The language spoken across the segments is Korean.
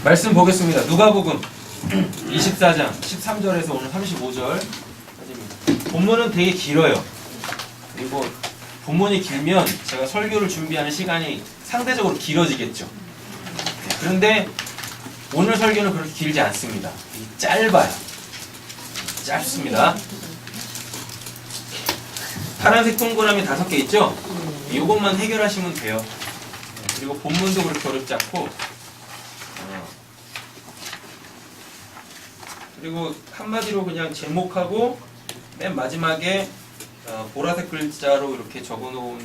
말씀 보겠습니다. 누가복음 24장 13절에서 오늘 35절까지입니다. 본문은 되게 길어요. 그리고 본문이 길면 제가 설교를 준비하는 시간이 상대적으로 길어지겠죠. 그런데 오늘 설교는 그렇게 길지 않습니다. 짧아요. 짧습니다. 파란색 동그라미 5개 있죠? 이것만 해결하시면 돼요. 그리고 본문도 그렇게 어렵지 않고, 그리고 한마디로 그냥 제목하고 맨 마지막에 보라색 글자로 이렇게 적어놓은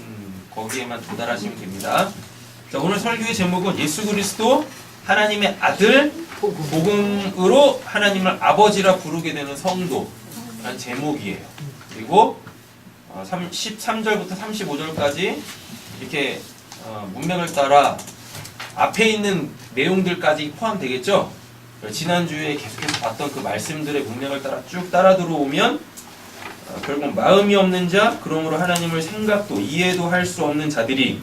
거기에만 도달하시면 됩니다. 자, 오늘 설교의 제목은 예수 그리스도 하나님의 아들 복음으로 하나님을 아버지라 부르게 되는 성도라는 제목이에요. 그리고 13절부터 35절까지 이렇게 문맥을 따라 앞에 있는 내용들까지 포함되겠죠? 지난주에 계속해서 봤던 그 말씀들의 문맥을 따라 쭉 따라 들어오면 결국 마음이 없는 자, 그러므로 하나님을 생각도 이해도 할 수 없는 자들이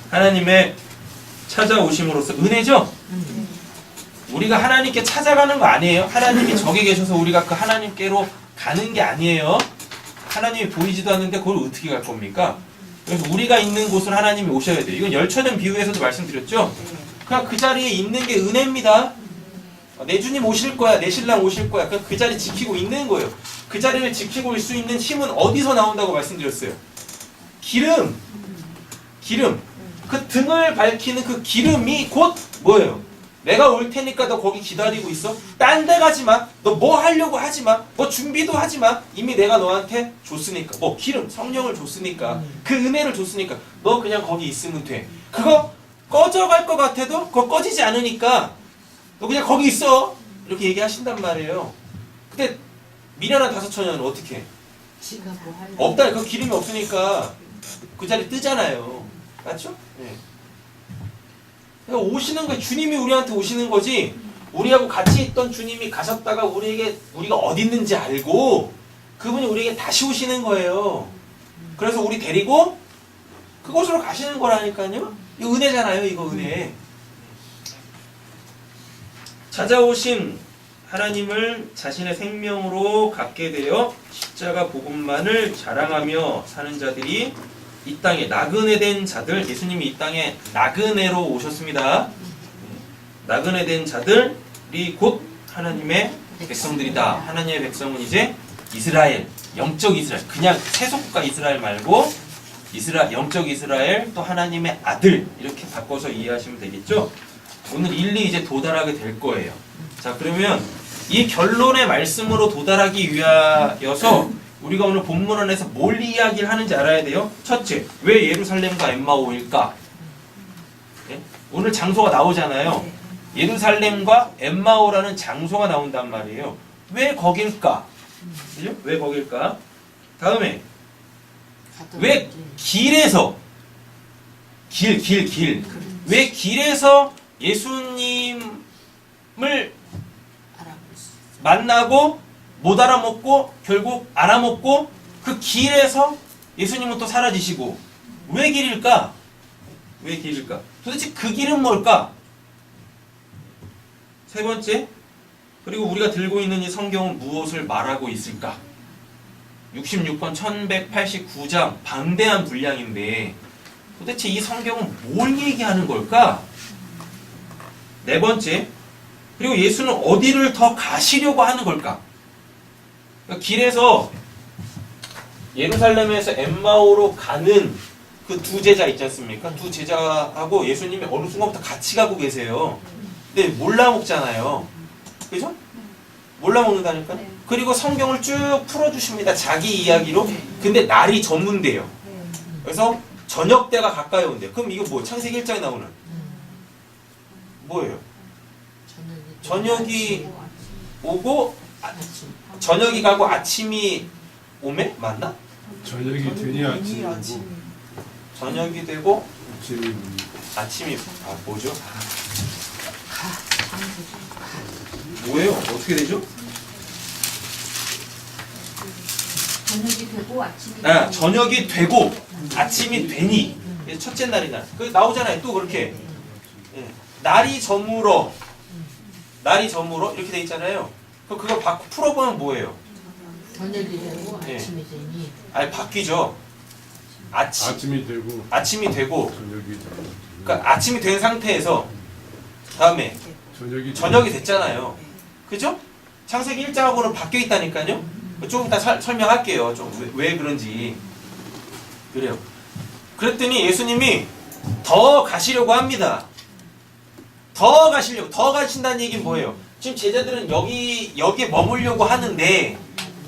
하나님의 찾아오심으로써 은혜죠? 우리가 하나님께 찾아가는 거 아니에요? 하나님이 저기 계셔서 우리가 그 하나님께로 가는 게 아니에요. 하나님이 보이지도 않는데 그걸 어떻게 갈 겁니까? 그래서 우리가 있는 곳으로 하나님이 오셔야 돼요. 이건 열처전 비유에서도 말씀드렸죠? 그냥 그 자리에 있는 게 은혜입니다. 내 주님 오실 거야, 내 신랑 오실 거야. 그냥 그 자리 지키고 있는 거예요. 그 자리를 지키고 있을 수 있는 힘은 어디서 나온다고 말씀드렸어요? 기름. 그 등을 밝히는 그 기름이 곧 뭐예요? 내가 올 테니까 너 거기 기다리고 있어. 딴 데 가지 마. 너 뭐 하려고 하지 마. 뭐 준비도 하지 마. 이미 내가 너한테 줬으니까. 뭐 기름, 성령을 줬으니까. 그 은혜를 줬으니까. 너 그냥 거기 있으면 돼. 그거 꺼져갈 것 같아도 그거 꺼지지 않으니까 너 그냥 거기 있어. 이렇게 얘기하신단 말이에요. 근데 미련한 5처녀는 어떻게 해? 없다. 그 기름이 없으니까 그 자리 뜨잖아요. 맞죠? 네. 그러니까 오시는 거예요. 주님이 우리한테 오시는 거지. 우리하고 같이 있던 주님이 가셨다가 우리가 어디 있는지 알고 그분이 우리에게 다시 오시는 거예요. 그래서 우리 데리고 그곳으로 가시는 거라니까요. 이거 은혜잖아요. 이거 은혜. 찾아오신 하나님을 자신의 생명으로 갖게 되어 십자가 복음만을 자랑하며 사는 자들이 이 땅에 나그네 된 자들, 예수님이 이 땅에 나그네로 오셨습니다. 나그네 된 자들이 곧 하나님의 백성들이다. 하나님의 백성은 이제 이스라엘, 영적 이스라엘, 그냥 세속국가 이스라엘 말고 영적 이스라엘, 또 하나님의 아들, 이렇게 바꿔서 이해하시면 되겠죠? 오늘 일리 이제 도달하게 될 거예요. 자, 그러면 이 결론의 말씀으로 도달하기 위하여서 우리가 오늘 본문 안에서 뭘 이야기를 하는지 알아야 돼요. 첫째, 왜 예루살렘과 엠마오일까? 네? 오늘 장소가 나오잖아요. 예루살렘과 엠마오라는 장소가 나온단 말이에요. 왜 거길까? 그죠? 왜 거길까? 다음에 왜 길에서 왜 길에서 예수님을 만나고 못 알아먹고 결국 알아먹고 그 길에서 예수님은 또 사라지시고 왜 길일까? 왜 길일까? 도대체 그 길은 뭘까? 세 번째, 그리고 우리가 들고 있는 이 성경은 무엇을 말하고 있을까? 66권 1189장 방대한 분량인데 도대체 이 성경은 뭘 얘기하는 걸까? 네 번째, 그리고 예수는 어디를 더 가시려고 하는 걸까? 그러니까 길에서 예루살렘에서 엠마오로 가는 그 두 제자 있지 않습니까? 두 제자하고 예수님이 어느 순간부터 같이 가고 계세요. 근데 몰라 먹잖아요. 그죠? 몰라 먹는다니까? 그리고 성경을 쭉 풀어주십니다. 자기 이야기로. 근데 날이 전문대요. 그래서 저녁 때가 가까이 온대요. 그럼 이거 뭐 창세기 1장에 나오는 뭐예요? 저녁이 오고 저녁이 가고 아침이 오매? 맞나? 저녁이 되니 아침이 오고 저녁이 되고 아침이 아침이 뭐죠? 뭐예요? 어떻게 되죠? 저녁이 되고 아침이 저녁이 되고 아침이 되니 첫째 날이 날. 그 나오잖아요. 또 그렇게 날이 저물어 날이 저물어 이렇게 돼 있잖아요. 그럼 그거 풀어보면 뭐예요? 저녁이 되고 예. 아침이 되니 아니 바뀌죠. 아침이 되고 아침이 되고 저녁이 되고 그러니까 아침이 된 상태에서 다음에 저녁이 됐잖아요. 그죠? 창세기 1장하고는 바뀌어 있다니까요. 조금 이따 설명할게요. 좀 왜 그런지. 그래요. 그랬더니 예수님이 더 가시려고 합니다. 더 가신다는 얘기는 뭐예요? 지금 제자들은 여기에 머물려고 하는데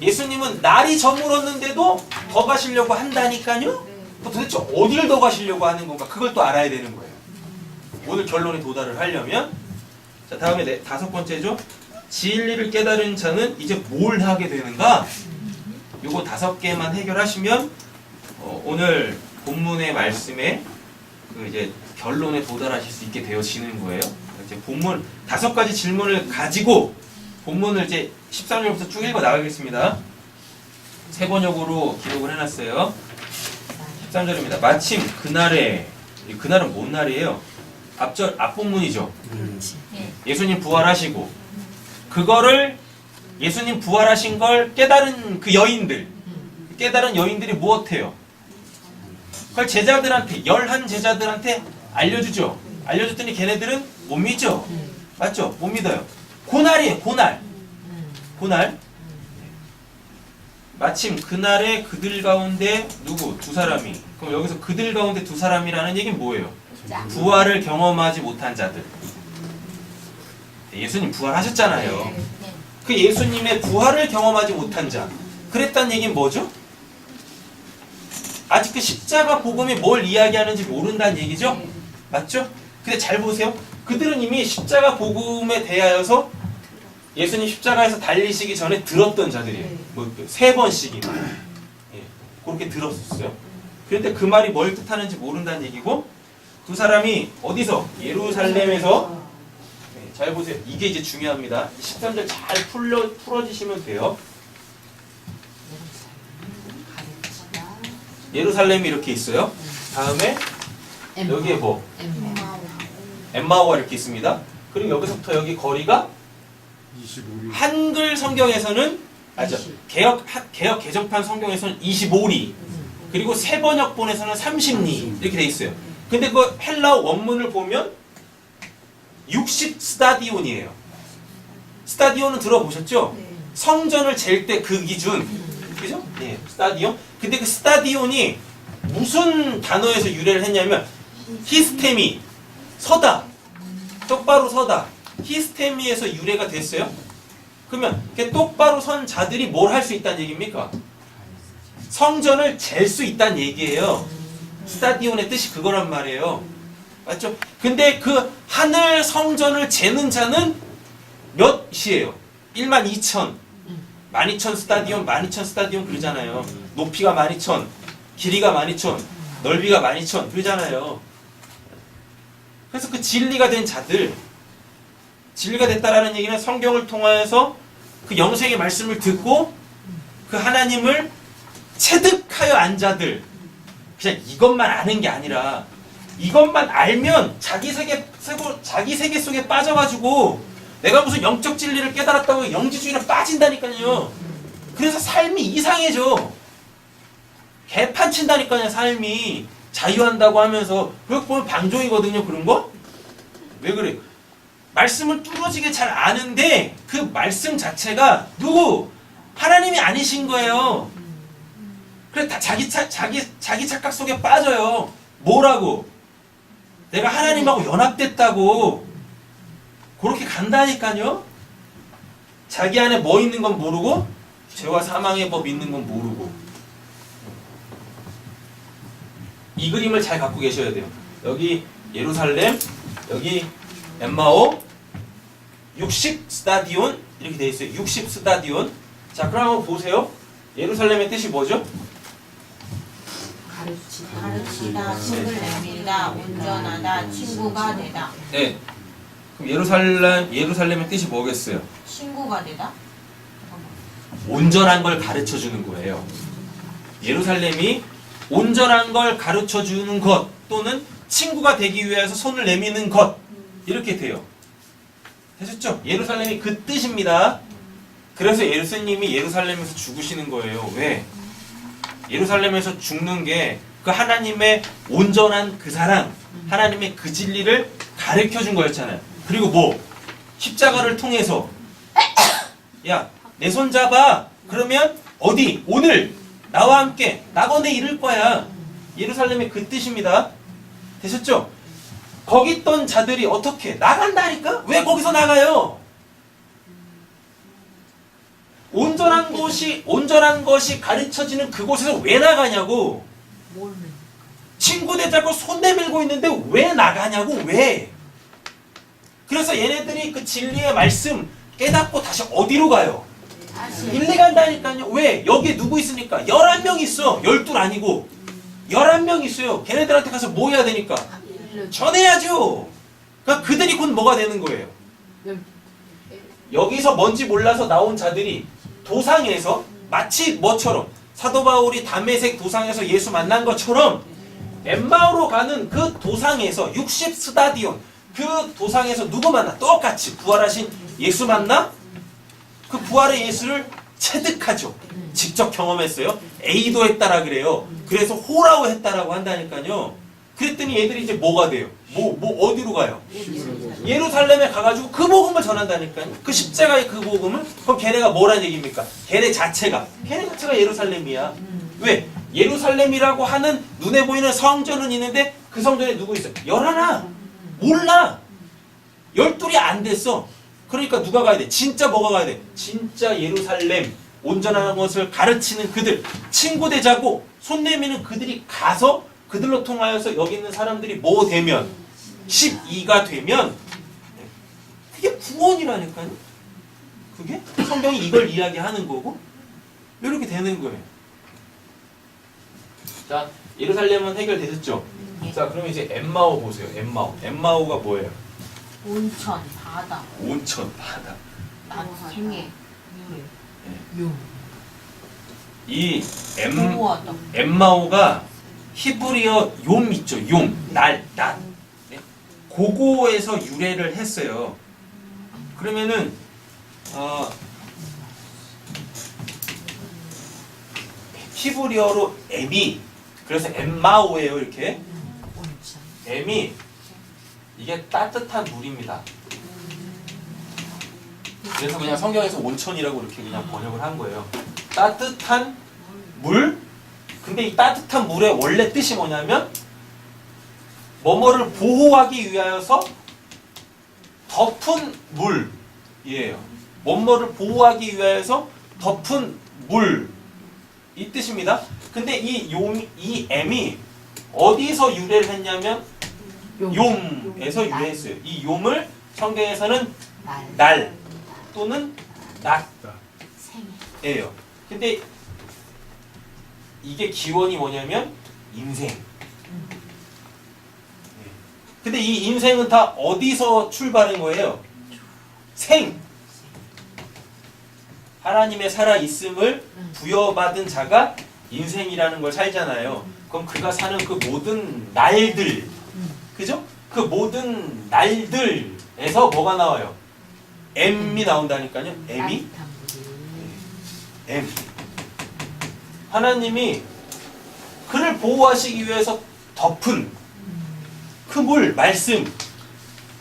예수님은 날이 저물었는데도 더 가시려고 한다니까요? 도대체 어디를 더 가시려고 하는 건가? 그걸 또 알아야 되는 거예요. 오늘 결론에 도달을 하려면. 자, 다음에 다섯 번째죠. 진리를 깨달은 자는 이제 뭘 하게 되는가? 요거 5개만 해결하시면 오늘 본문의 말씀에 그 이제 결론에 도달하실 수 있게 되어지는 거예요. 이제 본문 5가지 질문을 가지고 본문을 이제 13절부터 쭉 읽어 나가겠습니다. 세 번역으로 기록을 해놨어요. 13절입니다. 마침 그날은 뭔 날이에요? 앞본문이죠. 예수님 부활하시고 그거를 예수님 부활하신 걸 깨달은 그 깨달은 여인들이 무엇해요? 그걸 제자들한테 11제자들한테 알려주죠. 알려줬더니 걔네들은 못 믿죠. 맞죠? 못 믿어요. 고날이에요. 고날. 마침 그날에 그들 가운데 누구? 2사람이. 그럼 여기서 그들 가운데 2사람이라는 얘기는 뭐예요? 부활을 경험하지 못한 자들. 예수님 부활하셨잖아요. 그 예수님의 부활을 경험하지 못한 자. 그랬다는 얘기는 뭐죠? 아직 그 십자가 복음이 뭘 이야기하는지 모른다는 얘기죠? 맞죠? 근데 잘 보세요. 그들은 이미 십자가 복음에 대하여서 예수님 십자가에서 달리시기 전에 들었던 자들이에요. 뭐 3번씩이나. 예, 그렇게 들었었어요. 그런데 그 말이 뭘 뜻하는지 모른다는 얘기고 2사람이 어디서? 예루살렘에서. 네, 잘 보세요. 이게 이제 중요합니다. 13절 잘 풀어지시면 돼요. 예루살렘이 이렇게 있어요. 다음에 여기에 뭐? 엠마오가 이렇게 있습니다. 그리고 여기서부터 여기 거리가 25리. 한글 성경에서는 개혁 개정판 성경에서는 25리. 그리고 새 번역본에서는 30리 이렇게 돼 있어요. 근데 그 헬라어 원문을 보면 60 스타디온이에요. 스타디온은 들어보셨죠? 성전을 잴 때 그 기준. 그죠? 네, 스타디온. 근데 그 스타디온이 무슨 단어에서 유래를 했냐면 히스테미, 서다. 똑바로 서다. 히스테미에서 유래가 됐어요. 그러면 똑바로 선 자들이 뭘 할 수 있다는 얘기입니까? 성전을 잴 수 있다는 얘기예요. 스타디온의 뜻이 그거란 말이에요. 맞죠? 근데 그 하늘 성전을 재는 자는 몇이에요? 12,000. 12,000 스타디온, 12,000 스타디온 그러잖아요. 높이가 12,000, 길이가 12,000, 넓이가 12,000 그러잖아요. 그래서 그 진리가 된 자들, 진리가 됐다라는 얘기는 성경을 통하여서 그 영생의 말씀을 듣고 그 하나님을 체득하여 안 자들, 그냥 이것만 아는 게 아니라 이것만 알면 자기 세계 속에 빠져가지고 내가 무슨 영적 진리를 깨달았다고 영지주의로 빠진다니까요. 그래서 삶이 이상해져. 개판친다니까요. 삶이 자유한다고 하면서. 그거 보면 방종이거든요. 그런 거? 왜 그래? 말씀을 뚫어지게 잘 아는데 그 말씀 자체가 누구? 하나님이 아니신 거예요. 그래 다 자기 착각 속에 빠져요. 뭐라고? 내가 하나님하고 연합됐다고. 그렇게 간다니까요. 자기 안에 뭐 있는 건 모르고 죄와 사망의 법 있는 건 모르고. 이 그림을 잘 갖고 계셔야 돼요. 여기 예루살렘, 여기 엠마오, 60 스타디온 이렇게 돼 있어요. 60 스타디온. 자, 그럼 한번 보세요. 예루살렘의 뜻이 뭐죠? 가르치다, 책을 내밀다, 온전하다, 친구가 되다. 네. 그럼 예루살렘의 뜻이 뭐겠어요? 친구가 되다? 온전한 걸 가르쳐 주는 거예요. 예루살렘이 온전한 걸 가르쳐 주는 것 또는 친구가 되기 위해서 손을 내미는 것 이렇게 돼요. 되셨죠? 예루살렘이 그 뜻입니다. 그래서 예수님이 예루살렘에서 죽으시는 거예요. 왜? 예루살렘에서 죽는 게 그 하나님의 온전한 그 사랑, 하나님의 그 진리를 가르쳐 준 거였잖아요. 그리고 뭐? 십자가를 통해서 야, 내 손 잡아. 그러면 어디? 오늘 나와 함께 낙원에 이를 거야. 예루살렘의 그 뜻입니다. 되셨죠? 거기 있던 자들이 어떻게? 나간다니까? 왜 거기서 나가요? 온전한 것이 가르쳐지는 그곳에서 왜 나가냐고. 친구들 잡고 손 내밀고 있는데 왜 나가냐고. 왜? 그래서 얘네들이 그 진리의 말씀 깨닫고 다시 어디로 가요? 일리 간다니까요. 왜? 여기 누구 있으니까? 11명 있어. 12 아니고 11명 있어요. 걔네들한테 가서 뭐 해야 되니까? 전해야죠. 그러니까 그들이 곧 뭐가 되는 거예요? 여기서 뭔지 몰라서 나온 자들이 도상에서 마치 뭐처럼 사도 바울이 담메색 도상에서 예수 만난 것처럼 엠마오로 가는 그 도상에서 60 스타디온 그 도상에서 누구 만나? 똑같이 부활하신 예수 만나? 그 부활의 예수를 체득하죠. 직접 경험했어요. 에이도 했다라 그래요. 그래서 호라고 했다라고 한다니까요. 그랬더니 얘들이 이제 뭐가 돼요? 어디로 가요? 예루살렘에 가가지고 그 복음을 전한다니까요. 그 십자가의 그 복음을. 그럼 걔네가 뭐라는 얘기입니까? 걔네 자체가 예루살렘이야. 왜? 예루살렘이라고 하는 눈에 보이는 성전은 있는데 그 성전에 누구 있어? 11. 몰라. 12이 안 됐어. 그러니까 누가 가야 돼? 진짜 뭐가 가야 돼? 진짜 예루살렘 온전한 것을 가르치는 그들, 친구 되자고 손 내미는 그들이 가서 그들로 통하여서 여기 있는 사람들이 뭐 되면 12가 되면 그게 구원이라니까요. 그게 성경이 이걸 이야기하는 거고 이렇게 되는 거예요. 자, 예루살렘은 해결되셨죠? 자, 그러면 이제 엠마오 보세요. 엠마오가 뭐예요? 온천, 바다, 온천, 바다. 생애, 이 공부하다. 엠마오가 히브리어 욤 있죠. 욤, 낮. 네? 그거에서 유래를 했어요. 그러면은 히브리어로 엠이 그래서 엠마오예요. 이렇게 엠이 이게 따뜻한 물입니다. 그래서 그냥 성경에서 온천이라고 이렇게 그냥 번역을 한 거예요. 따뜻한 물. 근데 이 따뜻한 물의 원래 뜻이 뭐냐면 뭐뭐를 보호하기 위하여서 덮은 물이에요. 뭐뭐를 보호하기 위하여서 덮은 물. 이 뜻입니다. 근데 이 M이 어디서 유래를 했냐면 욤에서 유래했어요. 이 욤을 성경에서는 날 또는 낮이에요. 근데 이게 기원이 뭐냐면 인생. 근데 이 인생은 다 어디서 출발한 거예요? 생. 하나님의 살아있음을 부여받은 자가 인생이라는 걸 살잖아요. 그럼 그가 사는 그 모든 날들, 그죠? 그 모든 날들에서 뭐가 나와요? M이 나온다니까요. M. 하나님이 그를 보호하시기 위해서 덮은 그 물, 말씀.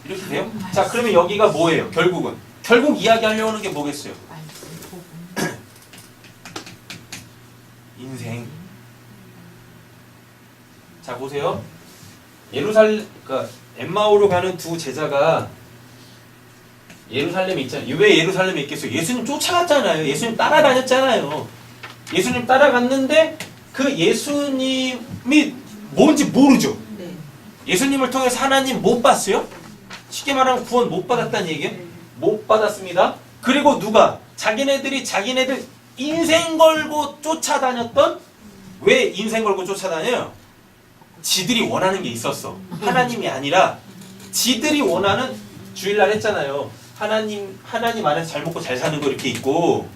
이렇게 돼요? 자, 그러면 여기가 뭐예요? 결국 이야기하려고 하는 게 뭐겠어요? 인생. 자, 보세요. 그러니까 엠마오로 가는 두 제자가 예루살렘에 있잖아요. 왜 예루살렘에 있겠어요? 예수님 쫓아갔잖아요. 예수님 따라다녔잖아요. 예수님 따라갔는데 그 예수님이 뭔지 모르죠. 예수님을 통해서 하나님 못 봤어요? 쉽게 말하면 구원 못 받았다는 얘기예요? 못 받았습니다. 그리고 누가? 자기네들 인생 걸고 쫓아다녔던, 왜 인생 걸고 쫓아다녀요? 지들이 원하는 게 있었어. 하나님이 아니라 지들이 원하는, 주일날 했잖아요. 하나님 안에서 잘 먹고 잘 사는 거 이렇게 있고,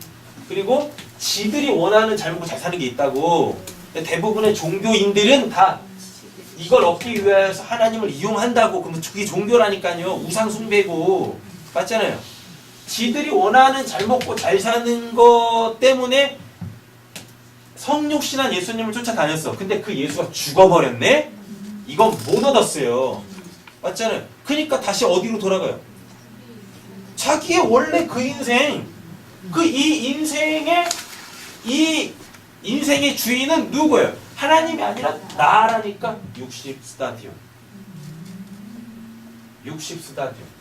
그리고 지들이 원하는 잘 먹고 잘 사는 게 있다고. 대부분의 종교인들은 다 이걸 얻기 위해서 하나님을 이용한다고. 그러면 그게 종교라니까요. 우상 숭배고. 맞잖아요. 지들이 원하는 잘 먹고 잘 사는 것 때문에 성육신한 예수님을 쫓아다녔어. 근데 그 예수가 죽어버렸네? 이건 못 얻었어요. 맞잖아요. 그러니까 다시 어디로 돌아가요? 자기의 원래 그 인생, 이 인생의 주인은 누구예요? 하나님이 아니라 나라니까 60 스타디온. 60 스타디온.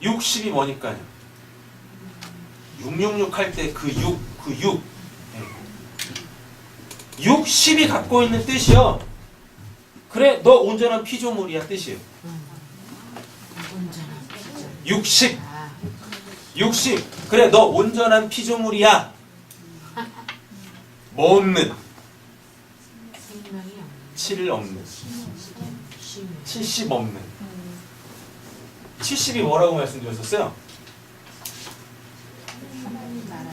60이 뭐니까요? 666 할 때 그 6. 60이 갖고 있는 뜻이요. 그래, 너 온전한 피조물이야 뜻이에요. 온전한 60. 60. 그래, 너 온전한 피조물이야. 뭐 없는? 생명이 7 없는. 없는 70 없는. 70이 뭐라고 말씀드렸었어요?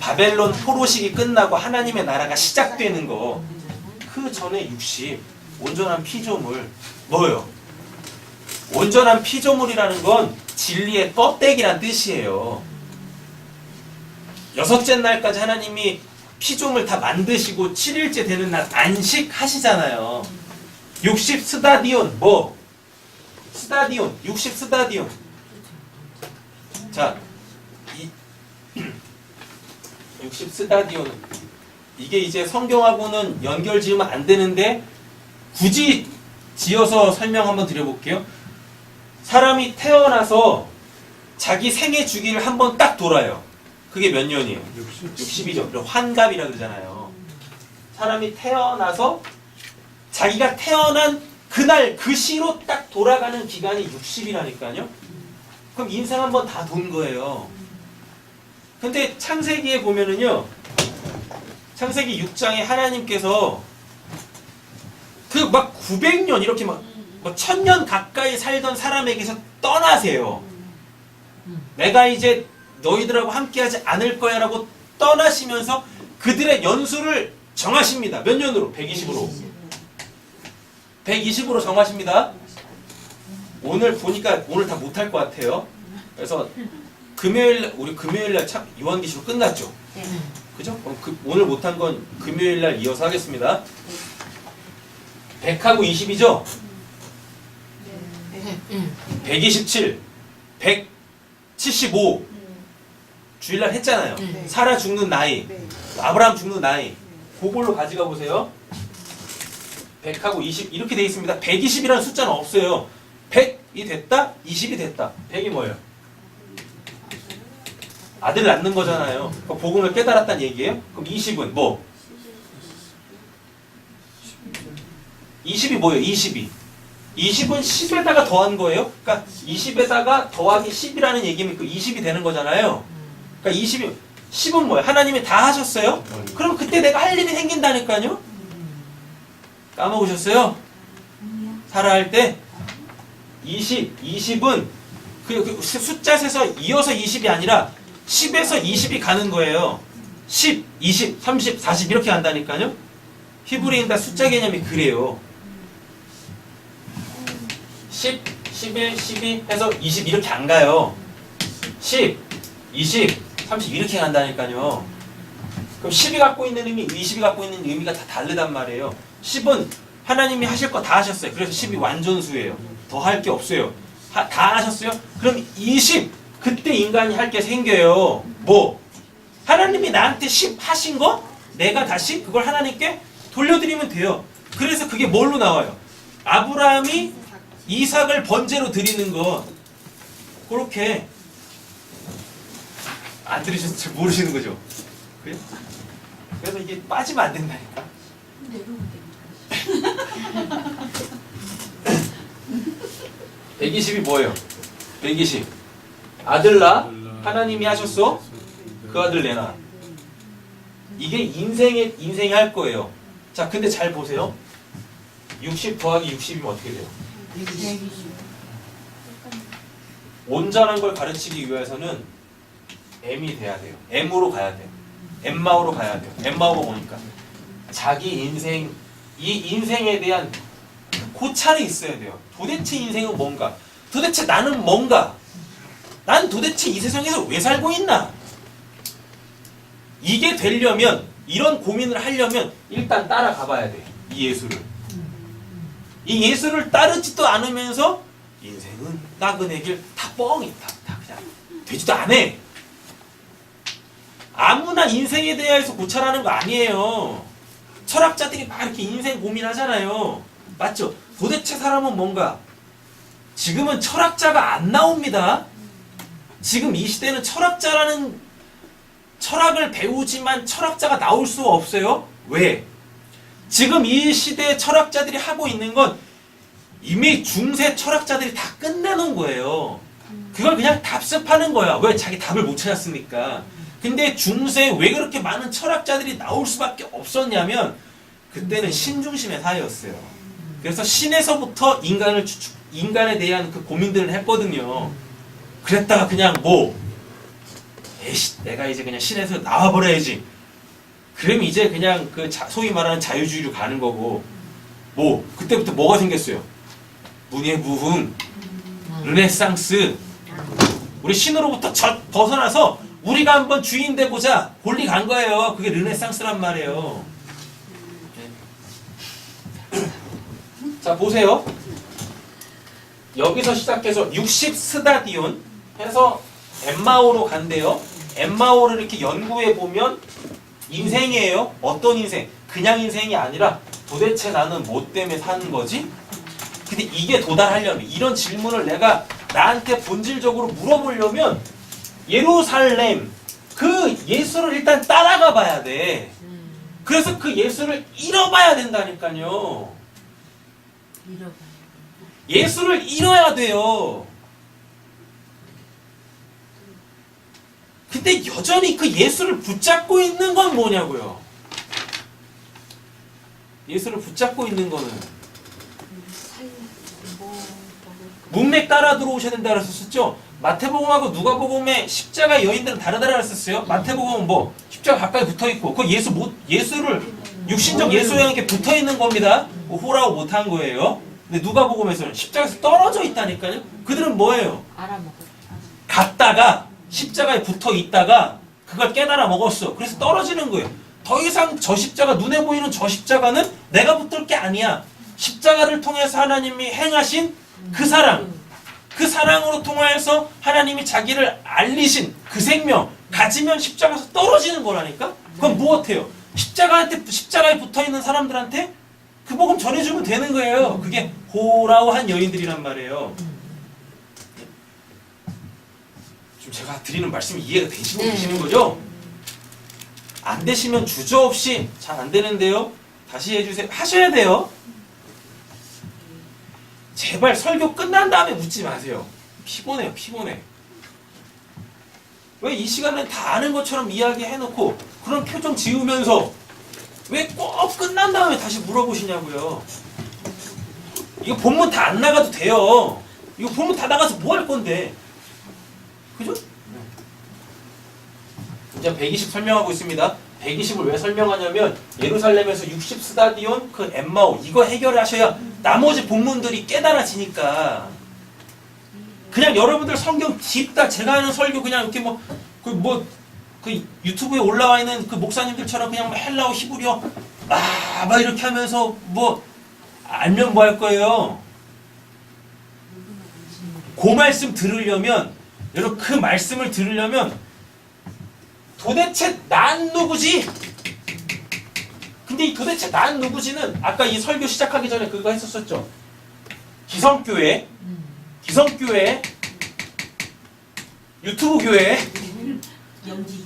바벨론 포로식이 끝나고 하나님의 나라가 시작되는 거. 그 전에 60. 온전한 피조물. 뭐예요? 온전한 피조물이라는 건 진리의 껍데기란 뜻이에요. 여섯째 날까지 하나님이 피조물 다 만드시고 7일째 되는 날 안식하시잖아요. 60 스타디온 뭐? 스타디온 60 스타디온. 자, 60 스타디온 이게 이제 성경하고는 연결 지으면 안 되는데 굳이 지어서 설명 한번 드려볼게요. 사람이 태어나서 자기 생애 주기를 한번 딱 돌아요. 그게 몇 년이에요? 60이죠. 그리고 환갑이라 그러잖아요. 사람이 태어나서 자기가 태어난 그날 그 시로 딱 돌아가는 기간이 60이라니까요. 그럼 인생 한번 다 돈 거예요. 근데 창세기에 보면은요. 창세기 6장에 하나님께서 그 막 900년 이렇게 막 1000년 가까이 살던 사람에게서 떠나세요. 내가 이제 너희들하고 함께하지 않을 거야 라고 떠나시면서 그들의 연수를 정하십니다. 몇 년으로? 120으로. 120으로 정하십니다. 오늘 보니까 오늘 다 못할 것 같아요. 그래서 우리 금요일날 요한계시록 끝났죠? 그죠? 오늘 못한 건 금요일날 이어서 하겠습니다. 100하고 20이죠? 127, 175 주일날 했잖아요. 사라 죽는 나이, 아브라함 죽는 나이 그걸로 가져가 보세요. 100하고 20 이렇게 돼 있습니다. 120이라는 숫자는 없어요. 100이 됐다, 20이 됐다. 100이 뭐예요? 아들 낳는 거잖아요. 복음을 깨달았다는 얘기예요. 그럼 20은 뭐? 20이 뭐예요? 20이 10에다가 더한 거예요. 그러니까 20에다가 더하기 10이라는 얘기면 그 20이 되는 거잖아요. 그러니까 10은 뭐예요? 하나님이 다 하셨어요? 그럼 그때 내가 할 일이 생긴다니까요? 까먹으셨어요? 살아 할 때 20은 그 숫자 세서 이어서 20이 아니라 10에서 20이 가는 거예요. 10, 20, 30, 40 이렇게 간다니까요? 히브리인 다 숫자 개념이 그래요. 10, 11, 12 해서 20 이렇게 안 가요. 10, 20, 30 이렇게 간다니까요. 그럼 10이 갖고 있는 의미, 20이 갖고 있는 의미가 다 다르단 말이에요. 10은 하나님이 하실 거 다 하셨어요. 그래서 10이 완전수예요. 더 할 게 없어요. 다 하셨어요? 그럼 20, 그때 인간이 할 게 생겨요. 뭐? 하나님이 나한테 10 하신 거? 내가 다시 그걸 하나님께 돌려드리면 돼요. 그래서 그게 뭘로 나와요? 아브라함이 이삭을 번제로 드리는 거. 그렇게 안 들으셔서 모르시는 거죠? 그래요? 그래서 이게 빠지면 안 된다니까. 120이 뭐예요? 120 아들 낳아 하나님이 하셨어? 그 아들 내놔. 이게 인생이 할 거예요. 자, 근데 잘 보세요. 60 더하기 60이면 어떻게 돼요? 온전한 걸 가르치기 위해서는 M이 돼야 돼요. M으로 가야 돼요. M마오로 가야 돼요. M마오가 뭐니까? 자기 인생, 이 인생에 대한 고찰이 있어야 돼요. 도대체 인생은 뭔가? 도대체 나는 뭔가? 난 도대체 이 세상에서 왜 살고 있나? 이게 되려면, 이런 고민을 하려면 일단 따라가 봐야 돼. 이 예수를. 이 예수를 따르지도 않으면서 인생은 나그네 길 다 뻥이다. 다 그냥 되지도 않아. 아무나 인생에 대해서 고찰하는 거 아니에요. 철학자들이 막 이렇게 인생 고민하잖아요. 맞죠? 도대체 사람은 뭔가? 지금은 철학자가 안 나옵니다. 지금 이 시대는 철학을 배우지만 철학자가 나올 수가 없어요. 왜? 지금 이 시대의 철학자들이 하고 있는 건 이미 중세 철학자들이 다 끝내놓은 거예요. 그걸 그냥 답습하는 거야. 왜? 자기 답을 못 찾았으니까. 근데 중세에 왜 그렇게 많은 철학자들이 나올 수밖에 없었냐면 그때는 신중심의 사회였어요. 그래서 신에서부터 인간에 대한 그 고민들을 했거든요. 그랬다가 그냥 에이씨, 내가 이제 그냥 신에서 나와버려야지. 그럼 이제 그냥 그 소위 말하는 자유주의로 가는 거고, 그때부터 뭐가 생겼어요? 문예부흥, 르네상스. 우리 신으로부터 벗어나서 우리가 한번 주인 돼보자. 권리 간 거예요. 그게 르네상스란 말이에요. 자, 보세요. 여기서 시작해서 60 스타디온 해서 엠마오로 간대요. 엠마오를 이렇게 연구해 보면 인생이에요. 어떤 인생? 그냥 인생이 아니라 도대체 나는 뭐 때문에 사는 거지? 근데 이게 도달하려면 이런 질문을 내가 나한테 본질적으로 물어보려면 예루살렘 그 예수를 일단 따라가 봐야 돼. 그래서 그 예수를 잃어봐야 된다니까요. 예수를 잃어야 돼요. 근데 여전히 그 예수를 붙잡고 있는 건 뭐냐고요? 예수를 붙잡고 있는 거는 문맥 따라 들어오셔야 된다 그랬었죠? 마태복음하고 누가복음의 십자가 여인들은 다르다고 했었어요. 마태복음은 십자가 가까이 붙어있고 그 예수를 육신적 예수랑 이렇게 붙어있는 겁니다. 호라고 못한 거예요. 근데 누가복음에서는 십자가에서 떨어져 있다니까요. 그들은 뭐예요? 갔다가 십자가에 붙어 있다가 그걸 깨달아 먹었어. 그래서 떨어지는 거예요. 더 이상 저 십자가, 눈에 보이는 저 십자가는 내가 붙을 게 아니야. 십자가를 통해서 하나님이 행하신 그 사랑, 그 사랑으로 통하여서 하나님이 자기를 알리신 그 생명 가지면 십자가에서 떨어지는 거라니까. 그럼 무엇해요? 십자가에 붙어있는 사람들한테 그 복음 전해주면 되는 거예요. 그게 호라우한 여인들이란 말이에요. 지금 제가 드리는 말씀이 이해가 되시고 계시는 거죠? 안 되시면 주저없이 잘 안 되는데요. 다시 해주세요. 하셔야 돼요. 제발 설교 끝난 다음에 묻지 마세요. 피곤해요. 피곤해. 왜 이 시간은 다 아는 것처럼 이야기해놓고 그런 표정 지으면서 왜 꼭 끝난 다음에 다시 물어보시냐고요. 이거 본문 다 안 나가도 돼요. 이거 본문 다 나가서 뭐 할 건데. 그죠? 이제 120 설명하고 있습니다. 120을 왜 설명하냐면 예루살렘에서 60 스타디온 그 엠마오 이거 해결하셔야 나머지 본문들이 깨달아지니까. 그냥 여러분들 성경 딥다 제가 하는 설교 그냥 이렇게 그 유튜브에 올라와 있는 그 목사님들처럼 그냥 헬라어 히브리어 막 이렇게 하면서 알면 뭐 할 거예요? 그 말씀 들으려면 여러분 그 말씀을 들으려면 도대체 난 누구지? 근데 이 도대체 난 누구지는 아까 이 설교 시작하기 전에 그거 했었었죠. 기성교회 유튜브 교회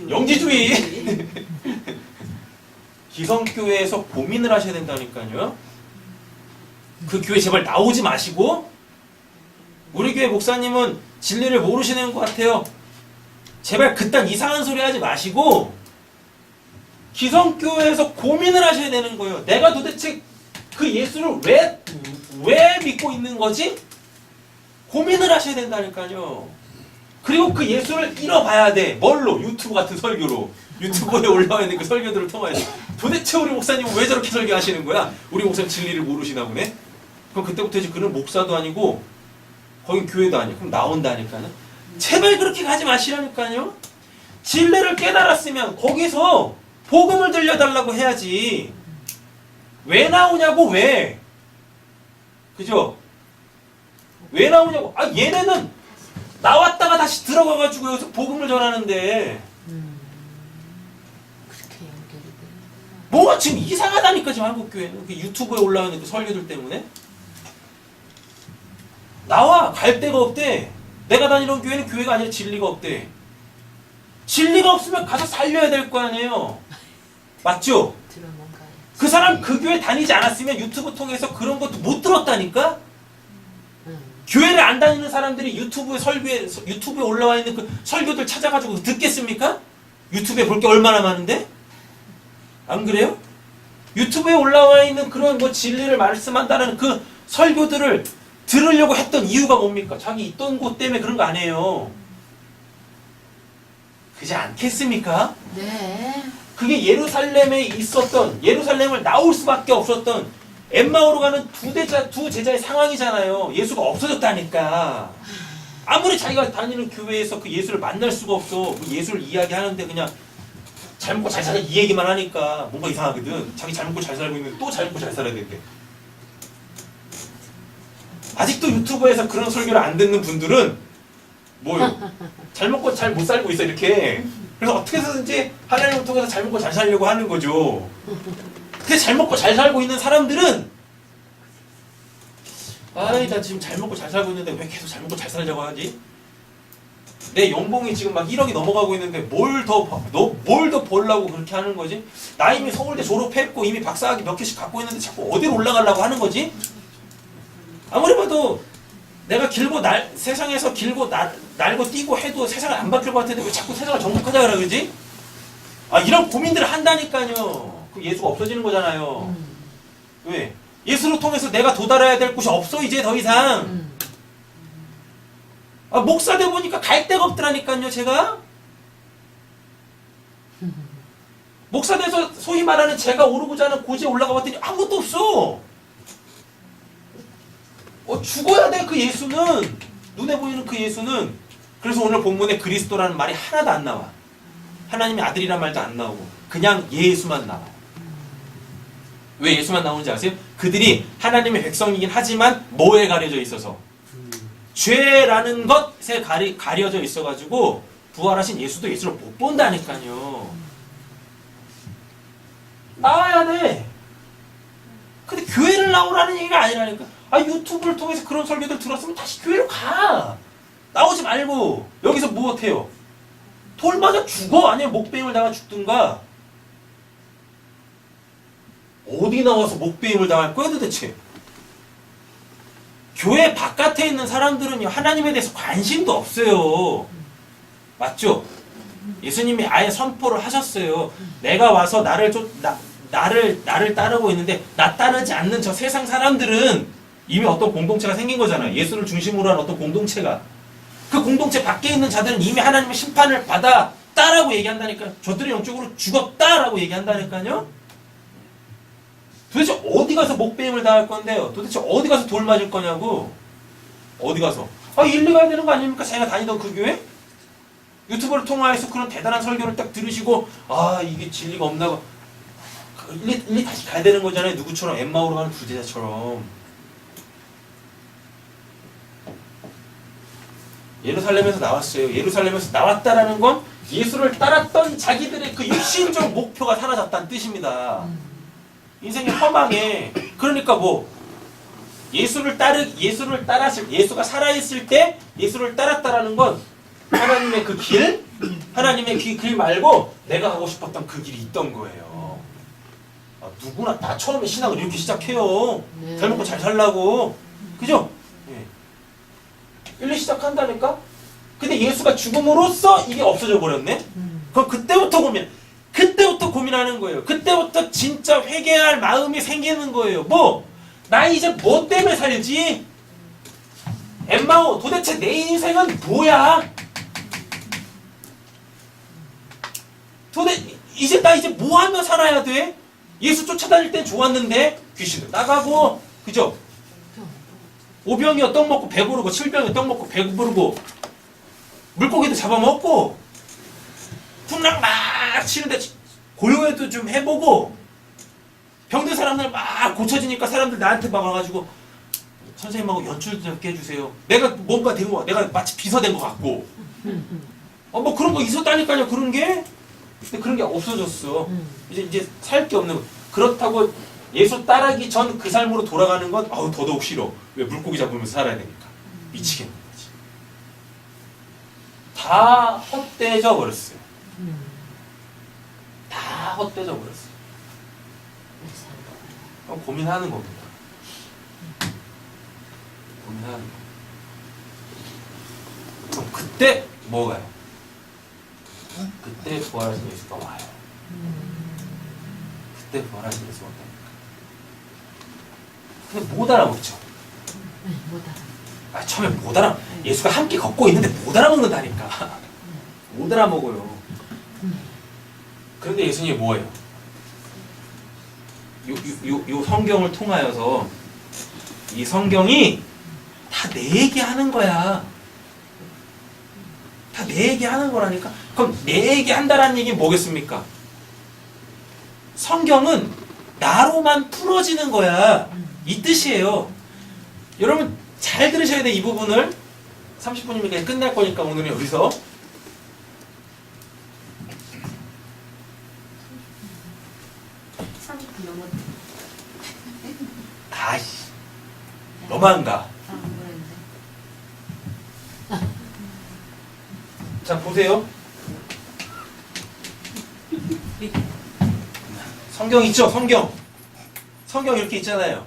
영지주의 기성교회에서 고민을 하셔야 된다니까요. 그 교회 제발 나오지 마시고 우리 교회 목사님은 진리를 모르시는 것 같아요. 제발 그딴 이상한 소리 하지 마시고 기성교회에서 고민을 하셔야 되는 거예요. 내가 도대체 그 예수를 왜 믿고 있는 거지? 고민을 하셔야 된다니까요. 그리고 그 예수를 잃어봐야 돼. 뭘로? 유튜브 같은 설교로. 유튜브에 올라와 있는 그 설교들을 통해서 도대체 우리 목사님은 왜 저렇게 설교하시는 거야? 우리 목사님 진리를 모르시나 보네? 그럼 그때부터 이제 그는 목사도 아니고 거긴 교회도 아니고 그럼 나온다니까요. 제발 그렇게 가지 마시라니까요. 진리를 깨달았으면 거기서 복음을 들려달라고 해야지. 왜 나오냐고, 왜? 그죠? 왜 나오냐고. 아, 얘네는 나왔다가 다시 들어가가지고 여기서 복음을 전하는데 그렇게 연결이 되는구나. 뭐가 지금 이상하다니까, 지금 한국교회는. 그 유튜브에 올라오는 그 설교들 때문에. 나와! 갈 데가 없대. 내가 다니는 교회는 교회가 아니라 진리가 없대. 진리가 없으면 가서 살려야 될 거 아니에요. 맞죠? 들어만 가야지. 그 사람 그 교회 다니지 않았으면 유튜브 통해서 그런 것도 못 들었다니까? 교회를 안 다니는 사람들이 유튜브에 올라와 있는 그 설교들 찾아가지고 듣겠습니까? 유튜브에 볼 게 얼마나 많은데? 안 그래요? 유튜브에 올라와 있는 그런 뭐 진리를 말씀한다는 그 설교들을 들으려고 했던 이유가 뭡니까? 자기 있던 곳 때문에 그런 거 아니에요. 그지 않겠습니까? 네. 그게 예루살렘에 있었던, 예루살렘을 나올 수밖에 없었던 엠마오로 가는 두 제자의 상황이잖아요. 예수가 없어졌다니까. 아무리 자기가 다니는 교회에서 그 예수를 만날 수가 없어. 그 예수를 이야기하는데 그냥 잘 먹고 잘 살아 이 얘기만 하니까 뭔가 이상하거든. 자기 잘 먹고 잘 살고 있는데 또 잘 먹고 잘 살아야 되는데. 아직도 유튜브에서 그런 설교를 안 듣는 분들은 뭐요? 잘 먹고 잘 못 살고 있어 이렇게. 그래서 어떻게 해서든지 하나님을 통해서 잘 먹고 잘 살려고 하는 거죠. 근데 잘 먹고 잘 살고 있는 사람들은 아이 나 지금 잘 먹고 잘 살고 있는데 왜 계속 잘 먹고 잘 살려고 하지? 내 연봉이 지금 막 1억이 넘어가고 있는데 뭘 더 벌려고 그렇게 하는 거지? 나 이미 서울대 졸업했고 이미 박사학위 몇 개씩 갖고 있는데 자꾸 어디로 올라가려고 하는 거지? 아무리 봐도 내가 세상에서 날고 뛰고 해도 세상을 안 바뀔 것 같은데 왜 자꾸 세상을 정복하자 그러지? 아, 이런 고민들을 한다니까요. 그 예수가 없어지는 거잖아요. 왜? 예수를 통해서 내가 도달해야 될 곳이 없어, 이제 더 이상. 아, 목사 돼 보니까 갈 데가 없더라니까요, 제가. 목사 돼서 소위 말하는 제가 오르고자 하는 고지에 올라가 봤더니 아무것도 없어. 죽어야 돼, 그 예수는. 눈에 보이는 그 예수는. 그래서 오늘 본문에 그리스도라는 말이 하나도 안 나와. 하나님의 아들이란 말도 안 나오고 그냥 예수만 나와요. 왜 예수만 나오는지 아세요? 그들이 하나님의 백성이긴 하지만 뭐에 가려져 있어서? 죄라는 것에 가려져 있어가지고 부활하신 예수도 예수를 못 본다니까요. 나와야 돼. 근데 교회를 나오라는 얘기가 아니라니까. 아, 유튜브를 통해서 그런 설교들 들었으면 다시 교회로 가. 나오지 말고 여기서 무엇해요? 돌 맞아 죽어. 아니면 목베임을 당하 죽든가. 어디 나와서 목베임을 당할 거야 도대체? 교회 바깥에 있는 사람들은요 하나님에 대해서 관심도 없어요. 맞죠? 예수님이 아예 선포를 하셨어요. 내가 와서 나를 따르고 있는데 나 따르지 않는 저 세상 사람들은 이미 어떤 공동체가 생긴 거잖아요. 예수를 중심으로 한 어떤 공동체가. 그 공동체 밖에 있는 자들은 이미 하나님의 심판을 받았다라고 얘기한다니까요. 저들이 영적으로 죽었다라고 얘기한다니까요. 도대체 어디 가서 목베임을 당할 건데요? 도대체 어디 가서 돌 맞을 거냐고? 어디 가서? 아, 일리 가야 되는 거 아닙니까? 자기가 다니던 그 교회? 유튜브를 통화해서 그런 대단한 설교를 딱 들으시고 아, 이게 진리가 없나? 일리 다시 가야 되는 거잖아요. 누구처럼? 엠마오로 가는 두 제자처럼. 예루살렘에서 나왔어요. 예루살렘에서 나왔다라는 건 예수를 따랐던 자기들의 그 육신적 목표가 사라졌다는 뜻입니다. 인생의 허망에. 그러니까 뭐 예수가 살아있을 때 예수를 따랐다라는 건 하나님의 그 길, 하나님의 길 말고 내가 하고 싶었던 그 길이 있던 거예요. 아, 누구나 다 처음에 신앙을 이렇게 시작해요. 네. 잘 먹고 잘 살라고. 그죠? 일리 시작한다니까? 근데 예수가 죽음으로써 이게 없어져 버렸네? 그럼 그때부터 고민하는 거예요. 그때부터 진짜 회개할 마음이 생기는 거예요. 뭐? 나 이제 뭐 때문에 살지? 엠마오, 도대체 내 인생은 뭐야? 나 이제 뭐 하며 살아야 돼? 예수 쫓아다닐 땐 좋았는데 귀신도 나가고, 그죠? 5병이어 떡 먹고 배부르고 7병이어 떡 먹고 배부르고 물고기도 잡아먹고 풍랑 막 치는데 고요해도 좀 해보고 병든 사람들 막 고쳐지니까 사람들 나한테 막 와가지고 선생님하고 연출 좀 해주세요. 내가 뭔가 된 거, 내가 마치 비서된 것 같고 뭐 그런 거 있었다니까요. 그런 게. 근데 그런 게 없어졌어. 이제 살 게 없는 거. 그렇다고 예수 따르기 전 그 삶으로 돌아가는 건 더더욱 싫어. 왜 물고기 잡으면서 살아야 되니까. 미치겠는 거지. 다 헛되져 버렸어요. 다 헛되져 버렸어요. 그럼 고민하는 겁니다. 고민하는 거. 그럼 그때 뭐가요? 그때 부활하신 예수가 와요. 그때 부활하신 예수가 온다니까. 근데 못 알아먹죠. 못 알아. 처음에 못 알아. 예수가 함께 걷고 있는데 못 알아먹는다니까. 못 알아먹어요. 그런데 예수님이 뭐예요? 요 성경을 통하여서 이 성경이 다 내 얘기하는 거야. 다 내 얘기하는 거라니까. 그럼 내 얘기한다라는 얘기는 뭐겠습니까? 성경은 나로만 풀어지는 거야. 이 뜻이에요. 여러분 잘 들으셔야 돼. 이 부분을 30분이면 그냥 끝날 거니까 오늘은 여기서 아이씨 너만 가. 자 보세요. 성경 있죠? 성경 이렇게 있잖아요.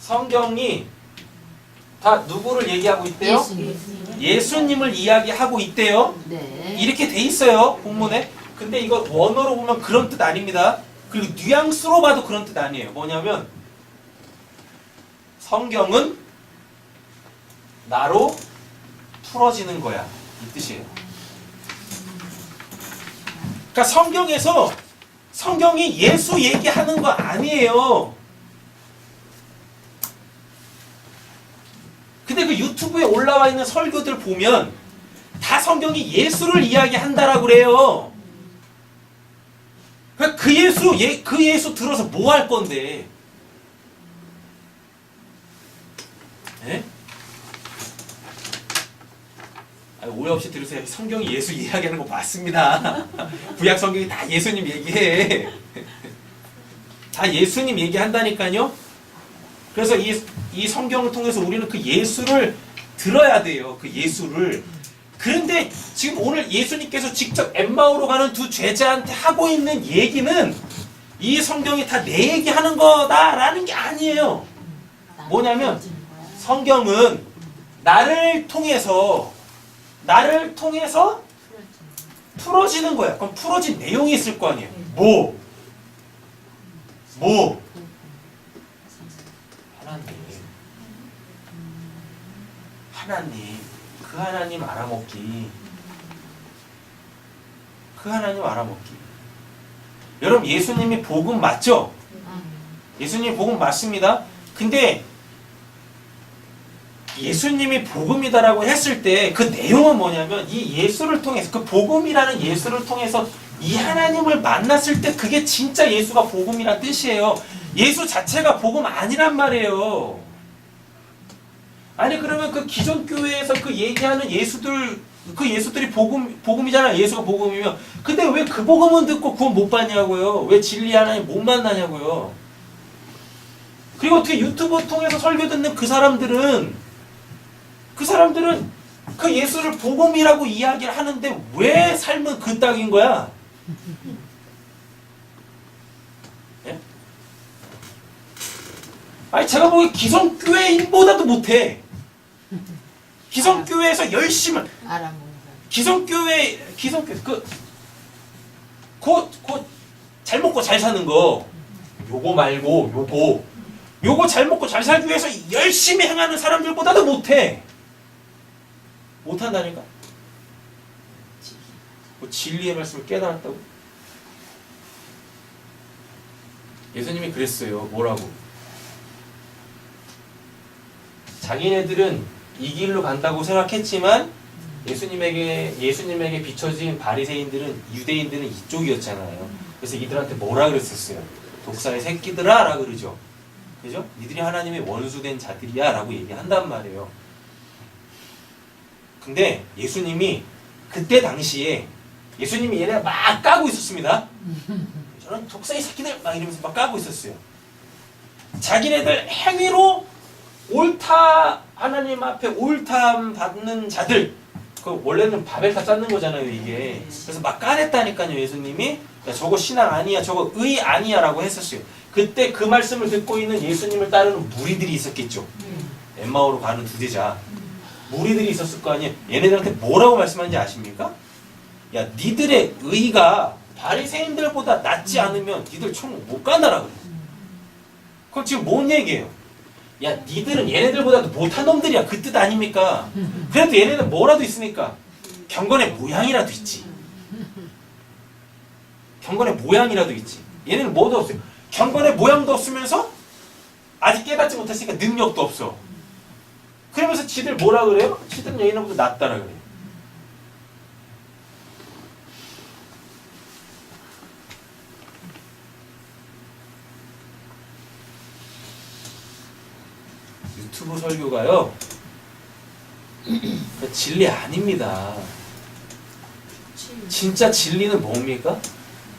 성경이 다 누구를 얘기하고 있대요? 예수님을 이야기하고 있대요. 네. 이렇게 돼 있어요. 본문에. 근데 이거 원어로 보면 그런 뜻 아닙니다. 그리고 뉘앙스로 봐도 그런 뜻 아니에요. 뭐냐면 성경은 나로 풀어지는 거야. 이 뜻이에요. 그러니까 성경에서 성경이 예수 얘기하는 거 아니에요. 근데 그 유튜브에 올라와 있는 설교들 보면 다 성경이 예수를 이야기한다라고 그래요. 그러니까 그 예수 들어서 뭐 할 건데? 예? 오해 없이 들으세요. 성경이 예수 이야기하는 거 맞습니다. 구약 성경이 다 예수님 얘기해. 다 예수님 얘기한다니까요. 그래서 이 성경을 통해서 우리는 그 예수를 들어야 돼요. 그 예수를. 그런데 지금 오늘 예수님께서 직접 엠마오로 가는 두 제자한테 하고 있는 얘기는 이 성경이 다 내 얘기하는 거다라는 게 아니에요. 뭐냐면 성경은 나를 통해서 풀어지는 거야. 그럼 풀어진 내용이 있을 거 아니에요. 뭐? 하나님. 그 하나님 알아먹기. 여러분 예수님이 복음 맞죠? 예수님이 복음 맞습니다. 근데 예수님이 복음이다라고 했을 때 그 내용은 뭐냐면 이 예수를 통해서 그 복음이라는 예수를 통해서 이 하나님을 만났을 때 그게 진짜 예수가 복음이란 뜻이에요. 예수 자체가 복음 아니란 말이에요. 아니 그러면 그 기존 교회에서 그 얘기하는 그 예수들이 복음이잖아요. 예수가 복음이면. 근데 왜 그 복음은 듣고 구원 못 받냐고요. 왜 진리 하나님 못 만나냐고요. 그리고 어떻게 유튜브 통해서 설교 듣는 그 사람들은 그 예수를 복음이라고 이야기를 하는데 왜 삶은 그 땅인 거야? 예? 아니 제가 보기에 기성교회인보다도 못해. 기성교회에서 열심히 기성교회 곧 잘 먹고 잘 사는 거 요거 말고 요거 잘 먹고 잘 살기 위해서 열심히 행하는 사람들보다도 못해. 못한다니까? 뭐 진리의 말씀을 깨달았다고? 예수님이 그랬어요. 뭐라고? 자기네들은 이 길로 간다고 생각했지만 예수님에게 비춰진 바리새인들은 유대인들은 이쪽이었잖아요. 그래서 이들한테 뭐라 그랬었어요? 독사의 새끼들아 라고 그러죠. 그죠? 이들이 하나님의 원수된 자들이야 라고 얘기한단 말이에요. 근데 예수님이 그때 당시에 예수님이 얘네 막 까고 있었습니다. 저는 독사의 새끼들 막 이러면서 막 까고 있었어요. 자기네들 행위로 옳다 하나님 앞에 옳다 받는 자들 그 원래는 바벨탑 쌓는 거잖아요 이게. 그래서 막 까냈다니까요 예수님이. 야, 저거 신앙 아니야 저거 의 아니야 라고 했었어요. 그때 그 말씀을 듣고 있는 예수님을 따르는 무리들이 있었겠죠. 엠마오로 가는 두 제자 무리들이 있었을 거 아니에요. 얘네들한테 뭐라고 말씀하는지 아십니까? 야 니들의 의가 바리새인들보다 낫지 않으면 니들 천국 못 간다라 그래요. 그럼 지금 뭔 얘기예요? 야 니들은 얘네들보다도 못한 놈들이야 그 뜻 아닙니까? 그래도 얘네는 뭐라도 있으니까 경건의 모양이라도 있지. 경건의 모양이라도 있지. 얘네는 뭐도 없어요. 경건의 모양도 없으면서 아직 깨닫지 못했으니까 능력도 없어. 그러면서 지들 뭐라 그래요? 지들은 얘네보다 낫다라 그래요. 유튜브 설교가요 진리 아닙니다. 진짜 진리는 뭡니까?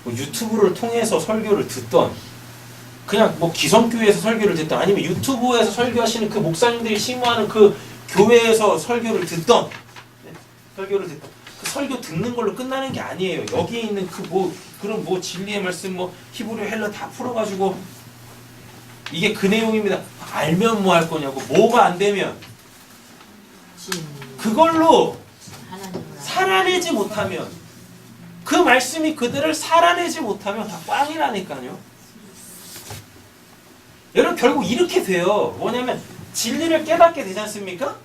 뭐 유튜브를 통해서 설교를 듣던 그냥 뭐 기성교회에서 설교를 듣던 아니면 유튜브에서 설교하시는 그 목사님들이 심호하는 그 교회에서 설교를 듣던 그 설교 듣는 걸로 끝나는 게 아니에요. 여기에 있는 그 뭐 그런 뭐 진리의 말씀 뭐 히브리 헬라 다 풀어가지고 이게 그 내용입니다. 알면 뭐 할 거냐고. 뭐가 안 되면 그걸로 살아내지 못하면 그 말씀이 그들을 살아내지 못하면 다 꽝이라니까요. 여러분 결국 이렇게 돼요. 뭐냐면 진리를 깨닫게 되지 않습니까?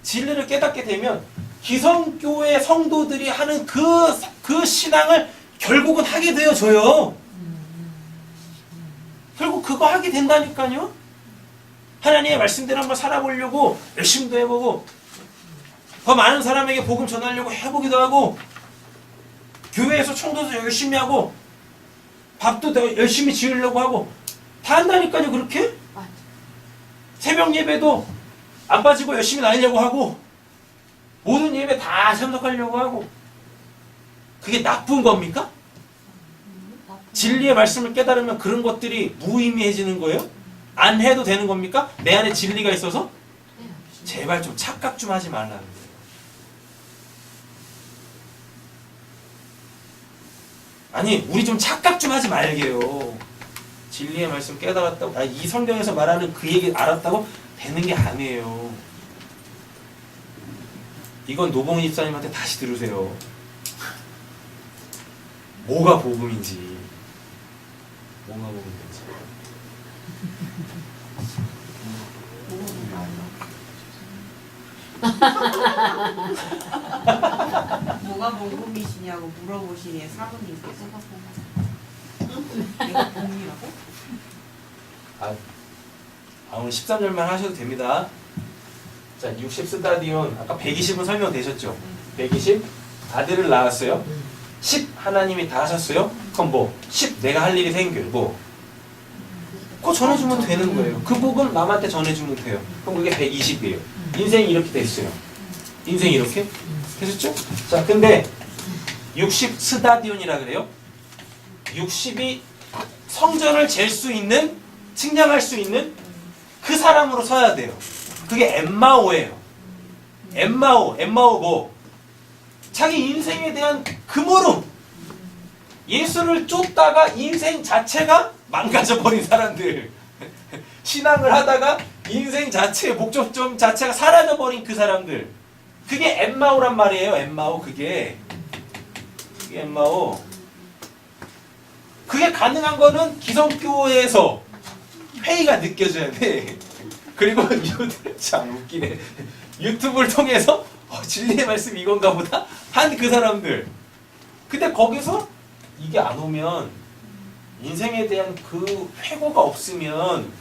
진리를 깨닫게 되면 기성교회 성도들이 하는 그 신앙을 결국은 하게 되어져요. 결국 그거 하게 된다니까요. 하나님의 말씀대로 한번 살아보려고 열심히도 해보고 더 많은 사람에게 복음 전하려고 해보기도 하고 교회에서 청도도 열심히 하고 밥도 더 열심히 지으려고 하고 다 한다니까요. 그렇게 새벽 예배도 안 빠지고 열심히 다니려고 하고 모든 예배 다 참석하려고 하고 그게 나쁜 겁니까? 진리의 말씀을 깨달으면 그런 것들이 무의미해지는 거예요? 안 해도 되는 겁니까? 내 안에 진리가 있어서? 제발 좀 착각 좀 하지 말라는 거예요. 아니 우리 좀 착각 좀 하지 말게요. 진리의 말씀 깨달았다고 이 성경에서 말하는 그 얘기 알았다고 되는 게 아니에요. 이건 노봉희 집사님한테 다시 들으세요. 뭐가 복음인지 뭐가 복음인지 뭐가 복음이시냐고 물어보시니 사모님께서 내가 복음이라고? 오늘 13절만 하셔도 됩니다. 자, 60 스타디온 아까 120은 설명되셨죠? 120 아들을 낳았어요. 10 하나님이 다 하셨어요. 그럼 뭐 10 내가 할 일이 생겨 뭐 그거 전해주면 되는 거예요. 그 복음 남한테 전해주면 돼요. 그럼 그게 120이에요. 인생이 이렇게 됐어요. 인생이 이렇게 되셨죠? 자, 근데 60 스타디온이라 그래요. 60이 성전을 잴 수 있는 측량할 수 있는 그 사람으로 서야 돼요. 그게 엠마오예요. 엠마오 뭐? 자기 인생에 대한 금오름. 예수를 쫓다가 인생 자체가 망가져버린 사람들. 신앙을 하다가 인생 자체의 목적점 자체가 사라져버린 그 사람들. 그게 엠마오란 말이에요. 엠마오 그게 엠마오. 그게 가능한 거는 기성교회에서 회의가 느껴져야 돼. 그리고 참 웃기네. 유튜브를 통해서 진리의 말씀 이건가 보다 한 그 사람들. 근데 거기서 이게 안 오면 인생에 대한 그 회고가 없으면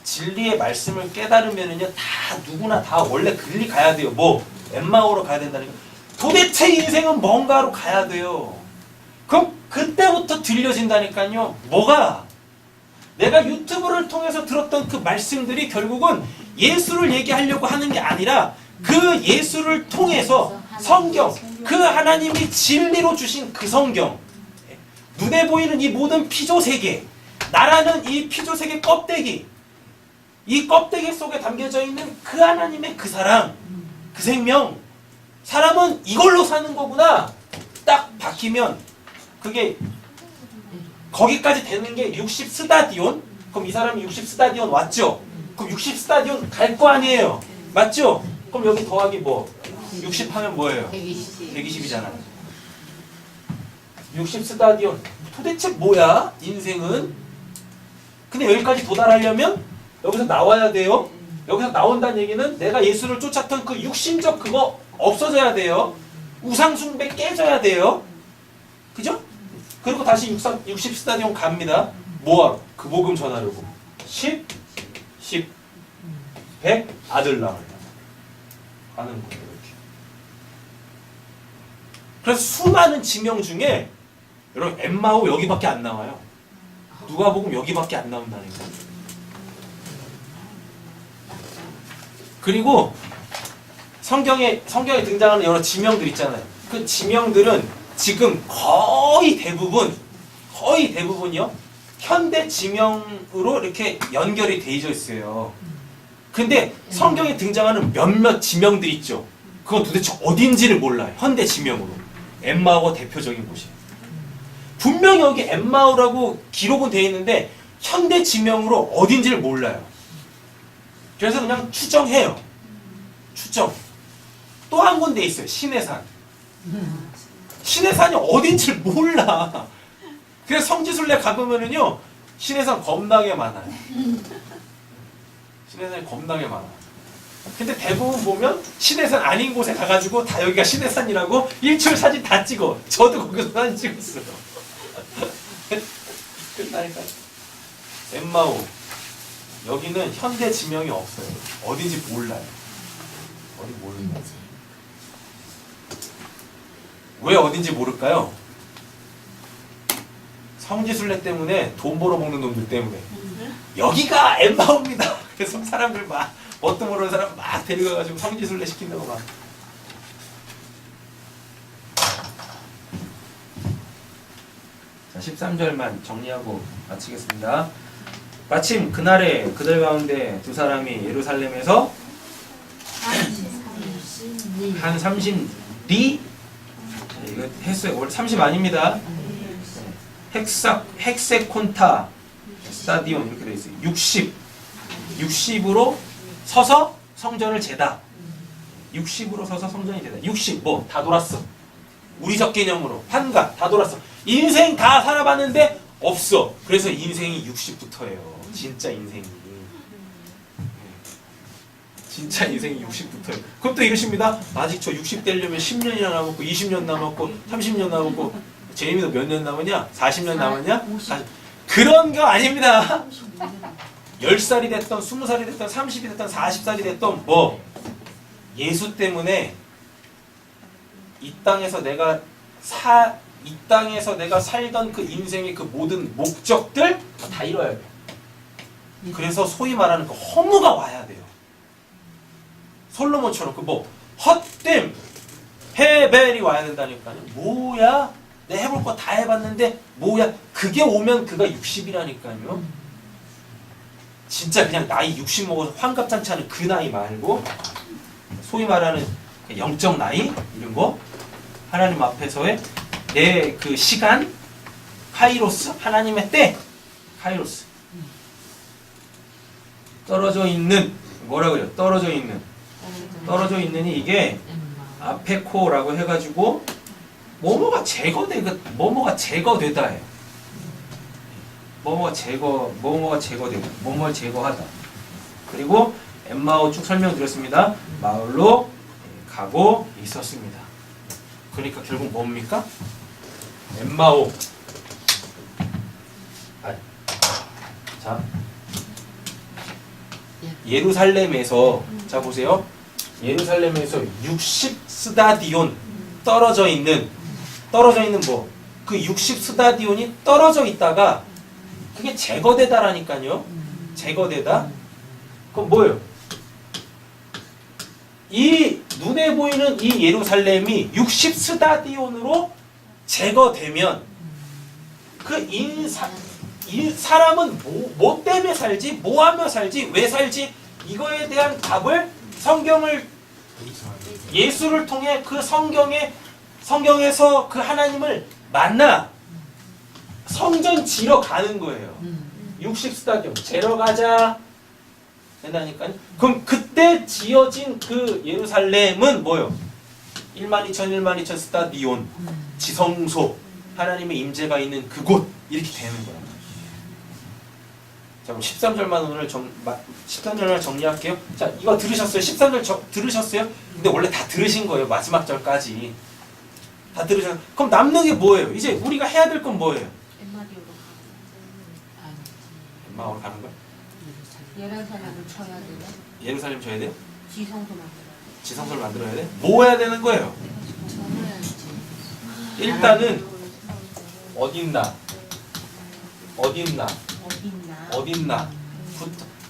진리의 말씀을 깨달으면은요 다 누구나 다 원래 글리 가야 돼요. 뭐 엠마오로 가야 된다니까. 도대체 인생은 뭔가로 가야 돼요. 그럼 그때부터 들려진다니까요. 뭐가? 내가 유튜브를 통해서 들었던 그 말씀들이 결국은 예수를 얘기하려고 하는 게 아니라 그 예수를 통해서 성경, 그 하나님이 진리로 주신 그 성경, 눈에 보이는 이 모든 피조세계, 나라는 이 피조세계 껍데기, 이 껍데기 속에 담겨져 있는 그 하나님의 그 사랑, 그 생명, 사람은 이걸로 사는 거구나. 딱 박히면 그게 거기까지 되는 게 60 스타디온? 그럼 이 사람이 60 스타디온 왔죠? 그럼 60 스타디온 갈 거 아니에요? 맞죠? 그럼 여기 더하기 뭐? 60 하면 뭐예요? 120. 120이잖아요. 60 스타디온. 도대체 뭐야? 인생은? 근데 여기까지 도달하려면 여기서 나와야 돼요. 여기서 나온다는 얘기는 내가 예수를 쫓았던 그 육신적 그거 없어져야 돼요. 우상숭배 깨져야 돼요. 그죠? 그리고 다시 60 스타디온 갑니다. 뭐하러? 그 복음 전하려고. 10, 100 아들 낳으려고 가는 거예요. 이렇게. 그래서 수많은 지명 중에 여러분 엠마오 여기밖에 안 나와요. 누가복음 여기밖에 안 나온다니까. 그리고 성경에 등장하는 여러 지명들 있잖아요. 그 지명들은 지금 거의 대부분이요. 현대 지명으로 이렇게 연결이 되어 있어요. 근데 성경에 등장하는 몇몇 지명들 있죠. 그건 도대체 어딘지를 몰라요. 현대 지명으로. 엠마오가 대표적인 곳이에요. 분명히 여기 엠마오라고 기록은 되어 있는데 현대 지명으로 어딘지를 몰라요. 그래서 그냥 추정해요. 추정. 또 한 군데 있어요. 시내산. 시내산이 어딘지를 몰라. 그래서 성지순례 가보면은요, 시내산 겁나게 많아요. 시내산이 겁나게 많아요. 근데 대부분 보면 시내산 아닌 곳에 가가지고 다 여기가 시내산이라고 일출 사진 다 찍어. 저도 거기서 사진 찍었어요. 끝나니까. 엠마오. 여기는 현대 지명이 없어요. 어딘지 몰라요. 어디 모르는 왜 어딘지 모를까요? 성지순례 때문에 돈 벌어먹는 놈들 때문에. 여기가 엠마오입니다. 그래서 사람들 막 뭣도 모르는 사람 막 데려가가지고 성지순례 시킨다고 막. 자, 13절만 정리하고 마치겠습니다. 마침 그날에 그들 가운데 두 사람이 예루살렘에서 한 30리? 이거 횟수에 원래 30 아닙니다. 헥세콘타 스타디온 이렇게 되어 있어요. 60으로 서서 성전을 재다. 60으로 서서 성전이 재다. 60 뭐 다 돌았어. 우리적 개념으로 환갑 다 돌았어. 인생 다 살아봤는데 없어. 그래서 인생이 60부터예요. 진짜 인생이. 진짜 인생이 60부터예요. 그럼 또 이러십니다. 아직 저 60 되려면 10년이나 남았고 20년 남았고 30년 남았고 제이미도 몇 년 남았냐? 40년 남았냐? 그런 거 아닙니다. 10살이 됐던 20살이 됐던 30이 됐던 40살이 됐던 뭐 예수 때문에 이 땅에서 내가 살던 그 인생의 그 모든 목적들 다 이뤄야 돼요. 그래서 소위 말하는 그 허무가 와야 돼요. 솔로몬처럼 그 뭐 헛됨, 헤벨이 와야 된다니까요. 뭐야? 내가 해볼 거 다 해봤는데 뭐야? 그게 오면 그가 60이라니까요. 진짜 그냥 나이 60 먹어서 환갑잔치 하는 그 나이 말고 소위 말하는 영적 나이 이런 거 하나님 앞에서의 내 그 시간 카이로스 하나님의 때 카이로스 떨어져 있는 뭐라 그래요? 떨어져 있는이 이게 아페코라고 해가지고 뭐뭐가 제거되다 해요. 뭐뭐가 제거되다, 뭐뭐를 제거하다. 그리고 엠마오 쭉 설명드렸습니다. 마을로 가고 있었습니다. 그러니까 결국 뭡니까? 엠마오. 자, 예루살렘에서 자 보세요. 예루살렘에서 60스다디온 떨어져 있는 뭐 그 60스다디온이 떨어져 있다가 그게 제거되다라니까요. 제거되다. 그럼 뭐예요? 이 눈에 보이는 이 예루살렘이 60스다디온으로 제거되면 이 사람은 뭐 때문에 살지? 뭐 하며 살지? 왜 살지? 이거에 대한 답을 예수를 통해 그 성경에서 그 하나님을 만나 성전 지러 가는 거예요. 60스타디움 재러 가자 된다니까요. 그럼 그때 지어진 그 예루살렘은 뭐요? 12,000 스타디온 지성소 하나님의 임재가 있는 그곳 이렇게 되는 거예요. 자, 그럼 13절만 오늘 13절만 정리할게요. 자, 이거 들으셨어요? 13절 들으셨어요? 근데 원래 다 들으신 거예요. 마지막 절까지. 다 들으셨어요. 그럼 남는 게 뭐예요? 이제 우리가 해야 될 건 뭐예요? 엠마디오로 엠마오로 가는 거야? 예루살렘을 쳐야 되나? 예루살렘 줘야 돼요? 지성소 만들어야 지성소를 만들어야 돼? 뭐 해야 되는 거예요? 일단은 어딨나?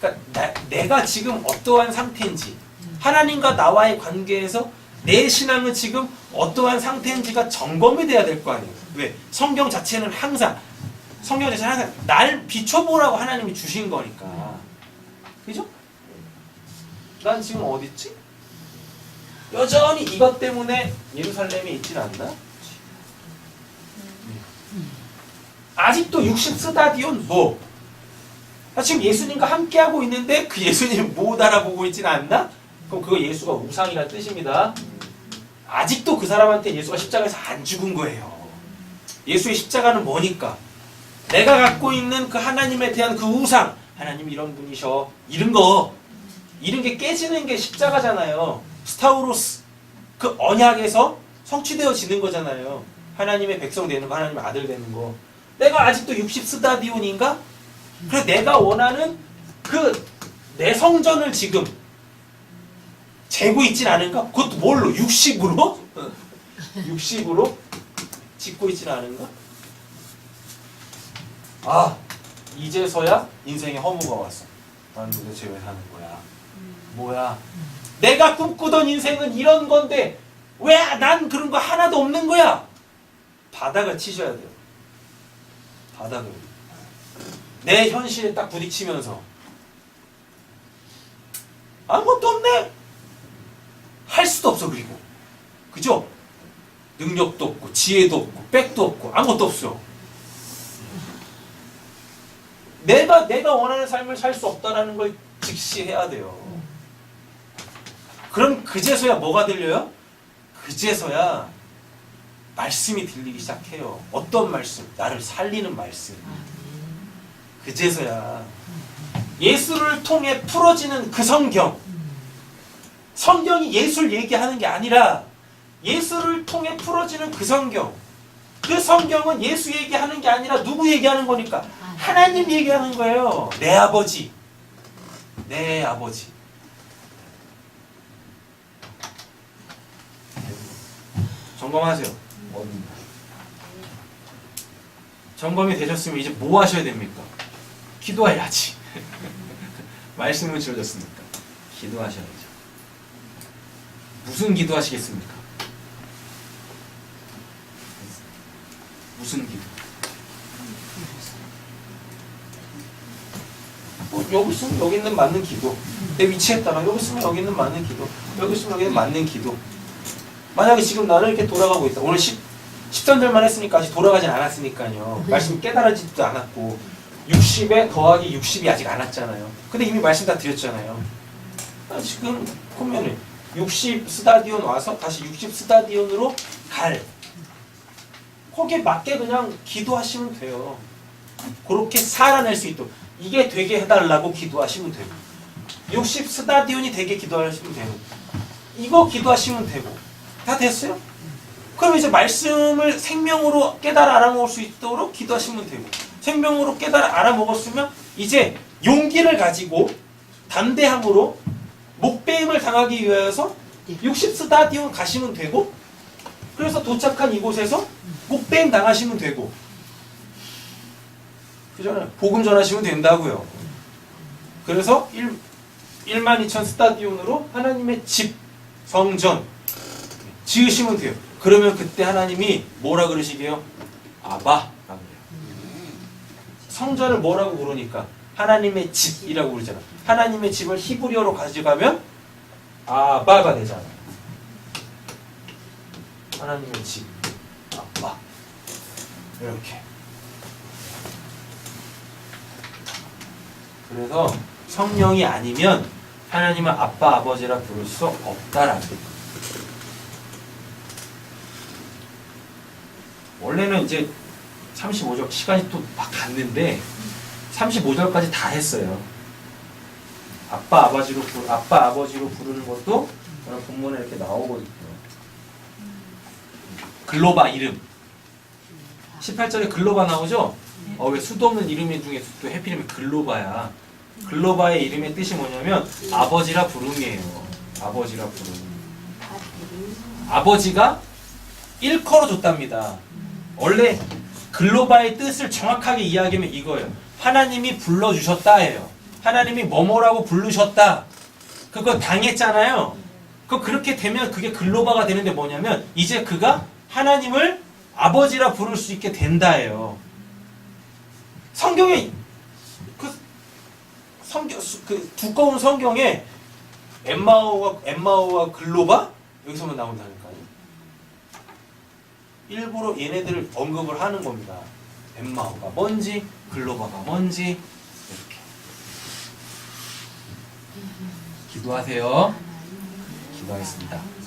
그러니까 내가 지금 어떠한 상태인지 하나님과 나와의 관계에서 내 신앙은 지금 어떠한 상태인지가 점검이 돼야 될 거 아니에요. 왜? 성경 자체는 항상 날 비춰보라고 하나님이 주신 거니까. 그죠? 난 지금 어딨지? 여전히 이것 때문에 예루살렘에 있진 않나? 아직도 60스다디온 뭐? 나 지금 예수님과 함께하고 있는데 그 예수님 못 알아보고 있진 않나? 그럼 그거 예수가 우상이라는 뜻입니다. 아직도 그 사람한테 예수가 십자가에서 안 죽은 거예요. 예수의 십자가는 뭐니까? 내가 갖고 있는 그 하나님에 대한 그 우상, 하나님 이런 분이셔, 이런 게 깨지는 게 십자가잖아요. 스타우로스, 그 언약에서 성취되어지는 거잖아요. 하나님의 백성 되는 거, 하나님의 아들 되는 거. 내가 아직도 60스다디온인가? 그래서 내가 원하는 그 내 성전을 지금 재고 있진 않은가? 그것도 뭘로? 60으로? 60으로 짓고 있진 않은가? 아, 이제서야 인생의 허무가 왔어. 난 도대체 왜 사는 거야? 뭐야? 내가 꿈꾸던 인생은 이런 건데 왜 난 그런 거 하나도 없는 거야? 바닥을 치셔야 돼요. 바닥을. 내 현실에 딱 부딪히면서 아무것도 없네. 할 수도 없어. 그리고 그죠? 능력도 없고 지혜도 없고 백도 없고 아무것도 없어. 내가 원하는 삶을 살 수 없다라는 걸 직시해야 돼요. 그럼 그제서야 뭐가 들려요? 그제서야 말씀이 들리기 시작해요. 어떤 말씀? 나를 살리는 말씀. 그제서야 예수를 통해 풀어지는 그 성경이 예수를 얘기하는 게 아니라 예수를 통해 풀어지는 그 성경은 예수 얘기하는 게 아니라 누구 얘기하는 거니까? 하나님 얘기하는 거예요. 내 아버지. 점검하세요. 점검이 되셨으면 이제 뭐 하셔야 됩니까? 기도해야지. 말씀을 주어졌으니까 기도하셔야죠. 무슨 기도하시겠습니까? 무슨 기도? 여기 있으면 여기 있는 맞는 기도. 내 위치에 따라 여기 있으면 여기 있는 맞는 기도. 여기 있으면 여기 있는 맞는 기도. 만약에 지금 나는 이렇게 돌아가고 있다. 오늘 13절만 했으니까 아직 돌아가진 않았으니까요. 말씀 깨달아지지도 않았고 60에 더하기 60이 아직 안 왔잖아요. 근데 이미 말씀 다 드렸잖아요. 지금 보면은 60스다디온 와서 다시 60스다디온으로 거기에 맞게 그냥 기도하시면 돼요. 그렇게 살아낼 수 있도록 이게 되게 해달라고 기도하시면 되고 60스다디온이 되게 기도하시면 되고 이거 기도하시면 되고 다 됐어요? 그럼 이제 말씀을 생명으로 깨달아 알아먹을 수 있도록 기도하시면 되고 생명으로 깨달아 알아먹었으면 이제 용기를 가지고 담대함으로 목배임을 당하기 위해서 60스타디온 가시면 되고, 그래서 도착한 이곳에서 목배임 당하시면 되고, 그잖아요. 복음 전하시면 된다고요. 그래서 12,000 스타디온으로 하나님의 집, 성전 지으시면 돼요. 그러면 그때 하나님이 뭐라 그러시게요? 아바라고 해요. 성전을 뭐라고 부르니까 하나님의 집이라고 그러잖아. 하나님의 집을 히브리어로 가져가면 아바가 되잖아. 하나님의 집, 아바. 이렇게. 그래서 성령이 아니면 하나님은 아빠, 아버지라 부를 수 없다라는 거예요. 원래는 이제 35절 시간이 또 막 갔는데 35절까지 다 했어요. 아빠, 아버지로 부르는 것도 오늘 본문에 이렇게 나오거든요. 글로바 이름. 18절에 글로바 나오죠? 왜 수도 없는 이름 중에 또 해필이면 글로바야. 글로바의 이름의 뜻이 뭐냐면 아버지라 부름이에요. 아버지라 부름. 아버지가 일컬어 줬답니다. 원래 글로바의 뜻을 정확하게 이야기하면 이거예요. 하나님이 불러주셨다예요. 하나님이 뭐뭐라고 부르셨다. 그거 당했잖아요. 그렇게 되면 그게 글로바가 되는데 뭐냐면 이제 그가 하나님을 아버지라 부를 수 있게 된다예요. 성경에 그 두꺼운 성경에 엠마오와 글로바 여기서만 나온다니까요. 일부러 얘네들을 언급을 하는 겁니다. 엠마오가 뭔지 글로바가 뭔지 이렇게. 기도하세요. 기도하겠습니다.